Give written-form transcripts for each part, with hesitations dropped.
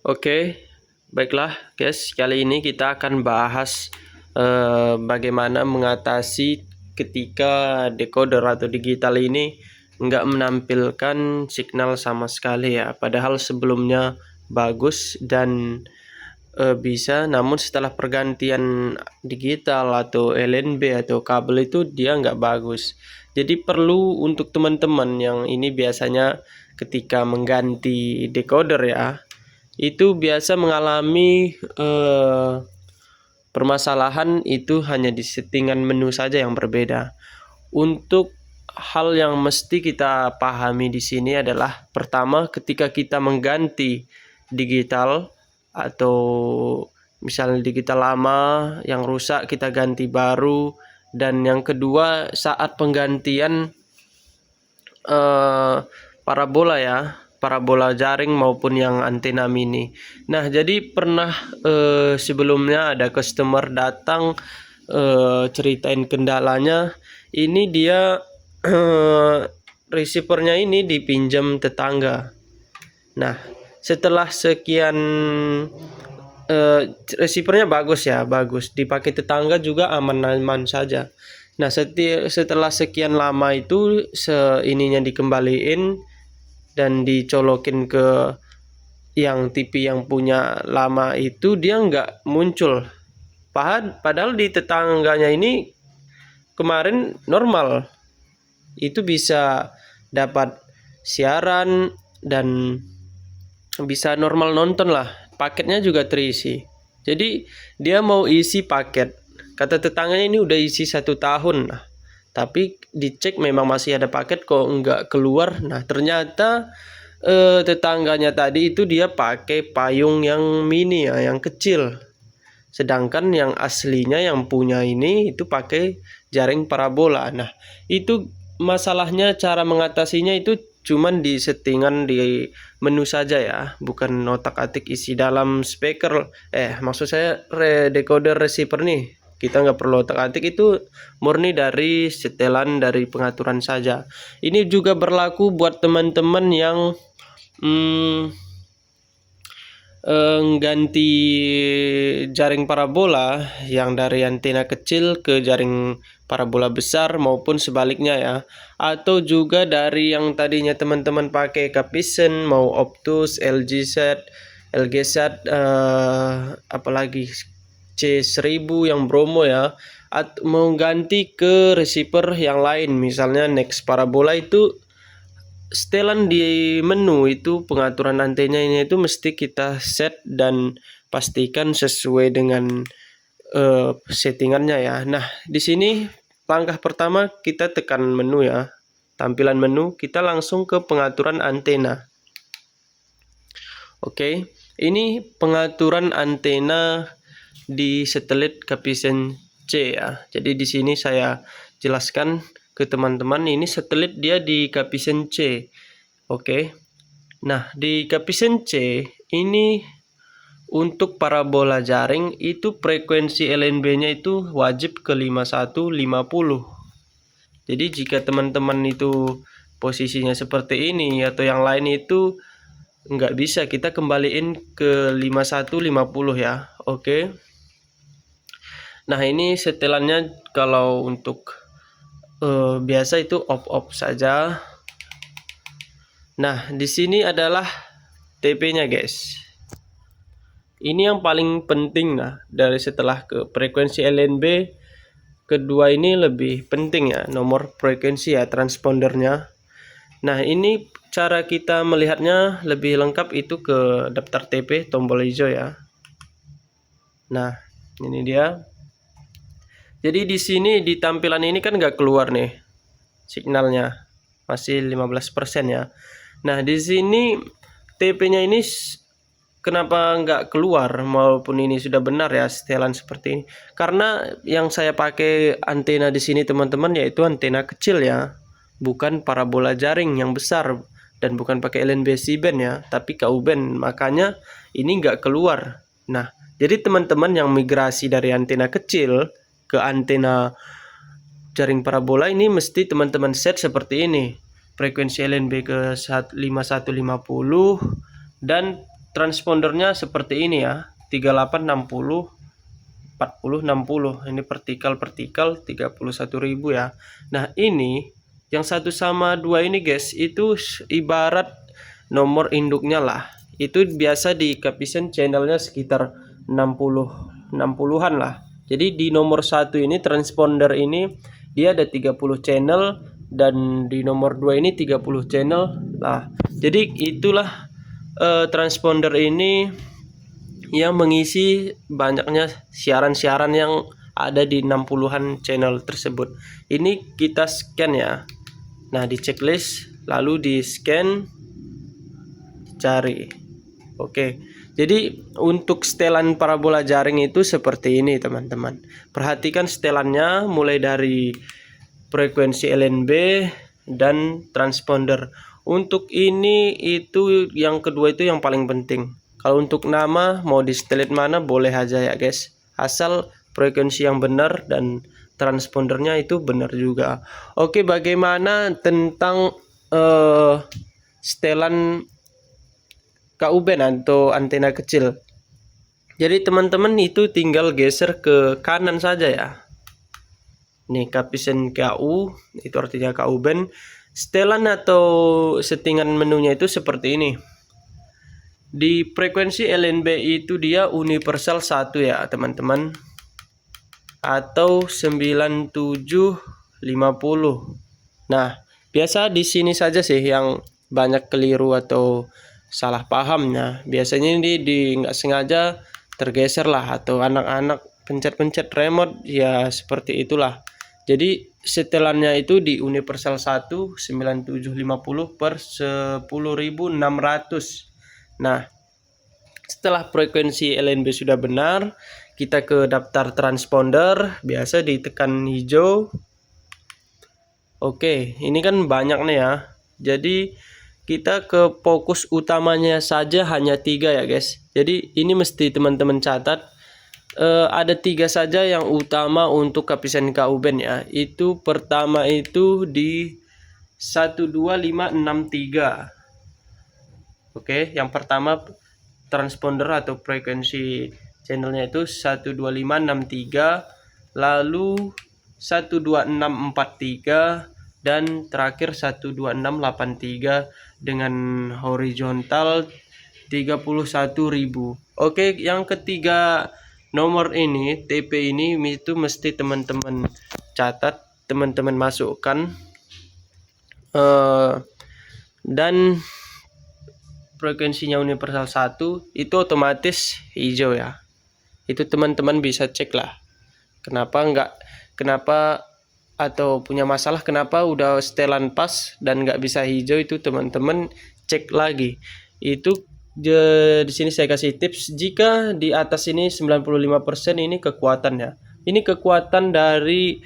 Oke, baiklah guys, kali ini kita akan bahas bagaimana mengatasi ketika decoder atau digital ini nggak menampilkan signal sama sekali ya. Padahal sebelumnya bagus dan bisa, namun setelah pergantian digital atau LNB atau kabel itu dia nggak bagus. Jadi perlu untuk teman-teman yang ini biasanya ketika mengganti decoder ya, itu biasa mengalami permasalahan itu hanya di settingan menu saja yang berbeda. Untuk hal yang mesti kita pahami di sini adalah pertama, ketika kita mengganti digital atau misalnya digital lama yang rusak kita ganti baru, dan yang kedua saat penggantian parabola ya, parabola jaring maupun yang antena mini. Nah, jadi pernah sebelumnya ada customer datang ceritain kendalanya. Ini dia receivernya ini dipinjam tetangga. Nah, setelah sekian receivernya bagus ya, bagus dipakai tetangga juga aman-aman saja. Nah, setelah sekian lama itu ininya dikembaliin dan dicolokin ke yang TV yang punya lama itu, dia nggak muncul. Padahal di tetangganya ini kemarin normal, itu bisa dapat siaran dan bisa normal nonton lah, paketnya juga terisi. Jadi dia mau isi paket, kata tetangganya ini udah isi 1 tahun. Nah, tapi dicek memang masih ada paket kok nggak keluar. Nah, ternyata tetangganya tadi itu dia pakai payung yang mini ya, yang kecil. Sedangkan yang aslinya yang punya ini itu pakai jaring parabola. Nah, itu masalahnya, cara mengatasinya itu cuman di settingan di menu saja ya, bukan otak-atik isi dalam speaker. Maksud saya decoder receiver nih. Kita nggak perlu otak-atik, itu murni dari setelan dari pengaturan saja. Ini juga berlaku buat teman-teman yang ganti jaring parabola yang dari antena kecil ke jaring parabola besar maupun sebaliknya ya, atau juga dari yang tadinya teman-teman pakai Capvision mau Optus, LGZ, apalagi C1000 yang Bromo ya, atau mau ganti ke receiver yang lain misalnya Next Parabola, itu setelan di menu itu pengaturan antenanya itu mesti kita set dan pastikan sesuai dengan settingannya ya. Nah, di sini langkah pertama kita tekan menu ya, tampilan menu, kita langsung ke pengaturan antena. Oke, ini pengaturan antena di satelit Capvision C ya. Jadi di sini saya jelaskan ke teman-teman, ini satelit dia di Capvision C. Oke. Nah, di Capvision C ini untuk parabola jaring itu frekuensi LNB-nya itu wajib ke 5150. Jadi jika teman-teman itu posisinya seperti ini atau yang lain itu nggak bisa, kita kembaliin ke 5150 ya. Oke. Nah, ini setelannya kalau untuk biasa itu off saja. Nah, di sini adalah TP-nya guys. Ini yang paling penting nah, dari setelah ke frekuensi LNB, kedua ini lebih penting ya, nomor frekuensi ya, transpondernya. Nah, ini cara kita melihatnya lebih lengkap itu ke daftar TP, tombol hijau ya. Nah, ini dia. Jadi di sini di tampilan ini kan nggak keluar nih signalnya, masih 15% ya. Nah, di sini TP-nya ini kenapa nggak keluar maupun ini sudah benar ya setelan seperti ini? Karena yang saya pakai antena di sini teman-teman yaitu antena kecil ya, bukan parabola jaring yang besar, dan bukan pakai LNB C-band ya, tapi KU band. Makanya ini nggak keluar. Nah, jadi teman-teman yang migrasi dari antena kecil ke antena jaring parabola ini mesti teman-teman set seperti ini. Frekuensi LNB ke 5150 dan transpondernya seperti ini ya, 38 60 40 60. Ini vertikal 31.000 ya. Nah, ini yang 1 sama 2 ini guys, itu ibarat nomor induknya lah. Itu biasa di Capvision channelnya sekitar 60-an lah. Jadi di nomor 1 ini transponder ini dia ada 30 channel, dan di nomor 2 ini 30 channel lah. Jadi itulah transponder ini yang mengisi banyaknya siaran-siaran yang ada di 60-an channel tersebut. Ini kita scan ya. Nah, di checklist lalu di scan, cari. Oke. Jadi untuk setelan parabola jaring itu seperti ini teman-teman. Perhatikan setelannya mulai dari frekuensi LNB dan transponder. Untuk ini itu yang kedua itu yang paling penting. Kalau untuk nama mau di setelit mana boleh aja ya guys, asal frekuensi yang benar dan transpondernya itu benar juga. Oke, bagaimana tentang setelan KU-band atau antena kecil? Jadi teman-teman itu tinggal geser ke kanan saja ya. Nih, Capvision KU itu artinya KU-band. Setelan atau settingan menunya itu seperti ini. Di frekuensi LNB itu dia universal 1 ya teman-teman, atau 9750. Nah, biasa di sini saja sih yang banyak keliru atau salah paham. Nah, biasanya ini di nggak sengaja tergeser lah, atau anak-anak pencet-pencet remote ya, seperti itulah. Jadi setelannya itu di universal 1 9750 per 10.600. Nah, setelah frekuensi LNB sudah benar, kita ke daftar transponder, biasa ditekan hijau. Oke, ini kan banyak nih ya. Jadi kita ke fokus utamanya saja hanya 3 ya guys. Jadi ini mesti teman-teman catat. Ada 3 saja yang utama untuk Capvision KU-band ya. Itu pertama itu di 12563. Oke, yang pertama transponder atau frekuensi channelnya itu 12563, lalu 12643, dan terakhir 12683 dengan horizontal 31.000. Oke, yang ketiga nomor ini TP ini itu mesti teman-teman catat, teman-teman masukkan, dan frekuensinya universal 1 itu otomatis hijau ya. Itu teman-teman bisa cek lah. Kenapa atau punya masalah kenapa udah setelan pas dan nggak bisa hijau, itu teman-teman cek lagi. Itu di sini saya kasih tips, jika di atas ini 95% ini kekuatan ya. Ini kekuatan dari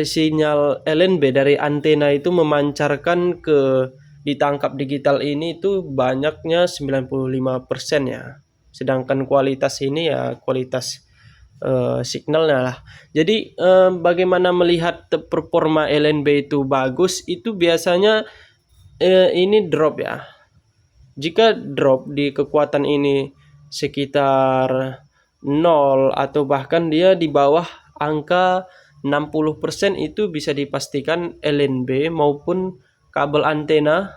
sinyal LNB dari antena itu memancarkan ke ditangkap digital ini itu banyaknya 95% ya. Sedangkan kualitas ini ya kualitas signalnya lah. Jadi bagaimana melihat performa LNB itu bagus, itu biasanya ini drop ya. Jika drop di kekuatan ini sekitar 0 atau bahkan dia di bawah angka 60%, itu bisa dipastikan LNB maupun kabel antena,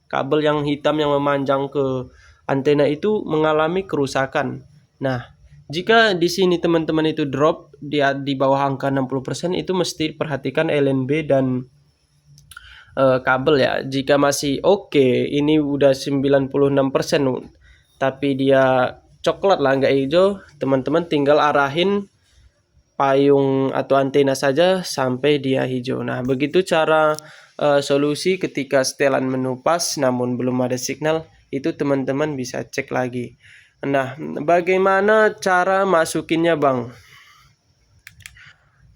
kabel yang hitam yang memanjang ke antena itu mengalami kerusakan. Nah, jika di sini teman-teman itu drop di bawah angka 60%, itu mesti perhatikan LNB dan kabel ya. Jika masih oke, ini udah 96%, tapi dia coklat lah, nggak hijau, teman-teman tinggal arahin payung atau antena saja sampai dia hijau. Nah, begitu cara solusi ketika setelan menu pas namun belum ada signal, itu teman-teman bisa cek lagi. Nah, bagaimana cara masukinnya bang?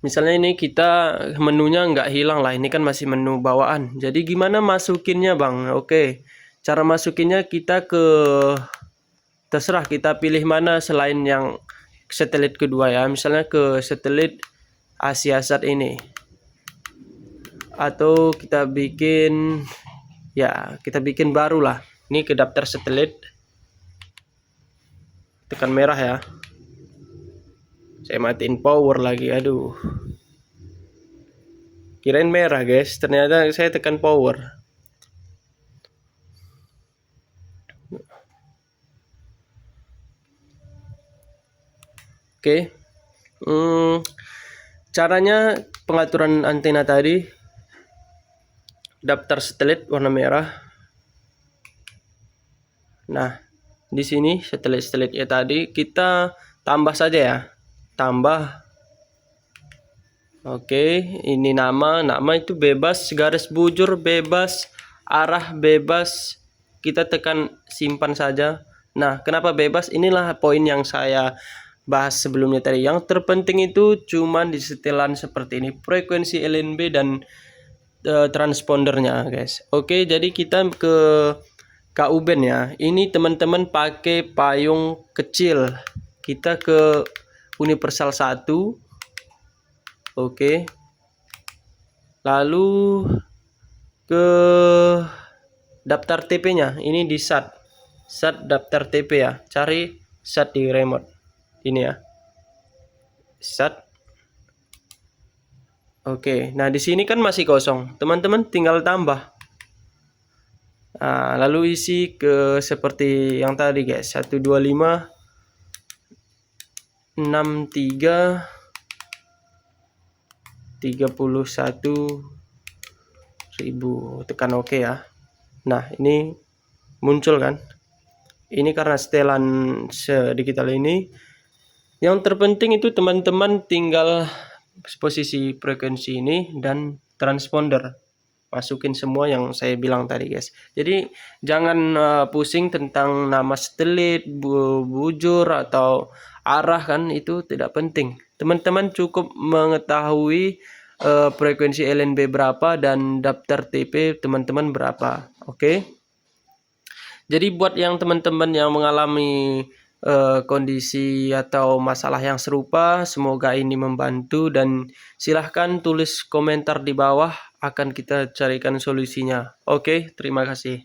Misalnya ini kita menunya nggak hilang lah, ini kan masih menu bawaan. Jadi gimana masukinnya bang? Oke, cara masukinnya kita terserah kita pilih mana selain yang satelit kedua ya. Misalnya ke satelit Asiasat ini. Atau kita bikin baru lah. Ini ke daftar satelit. Tekan merah ya. Saya matiin power lagi, aduh. Kirain merah guys, ternyata saya tekan power. Oke. Caranya pengaturan antena tadi, daftar satelit warna merah. Nah, di sini satelit-satelitnya tadi kita tambah saja ya. Tambah. Oke, ini nama itu bebas, garis bujur bebas, arah bebas. Kita tekan simpan saja. Nah, kenapa bebas? Inilah poin yang saya bahas sebelumnya tadi. Yang terpenting itu cuman di setelan seperti ini, frekuensi LNB dan transpondernya guys. Oke, jadi kita ke KUBEN ya. Ini teman-teman pakai payung kecil. Kita ke Universal 1. Oke. Lalu ke daftar TP-nya. Ini di SAT daftar TP ya. Cari SAT di remote. Ini ya. SAT. Oke. Nah, di sini kan masih kosong. Teman-teman tinggal tambah. Nah, lalu isi ke seperti yang tadi guys. 125 63 31.000. Tekan OK ya. Nah, ini muncul kan. Ini karena setelan digital ini. Yang terpenting itu teman-teman tinggal posisi frekuensi ini dan transponder. Masukin semua yang saya bilang tadi guys. Jadi jangan pusing tentang nama satelit, bujur atau arah kan, itu tidak penting. Teman-teman cukup mengetahui frekuensi LNB berapa dan daftar TP teman-teman berapa. Oke. Jadi buat yang teman-teman yang mengalami kondisi atau masalah yang serupa, semoga ini membantu dan silahkan tulis komentar di bawah, akan kita carikan solusinya. Oke, terima kasih.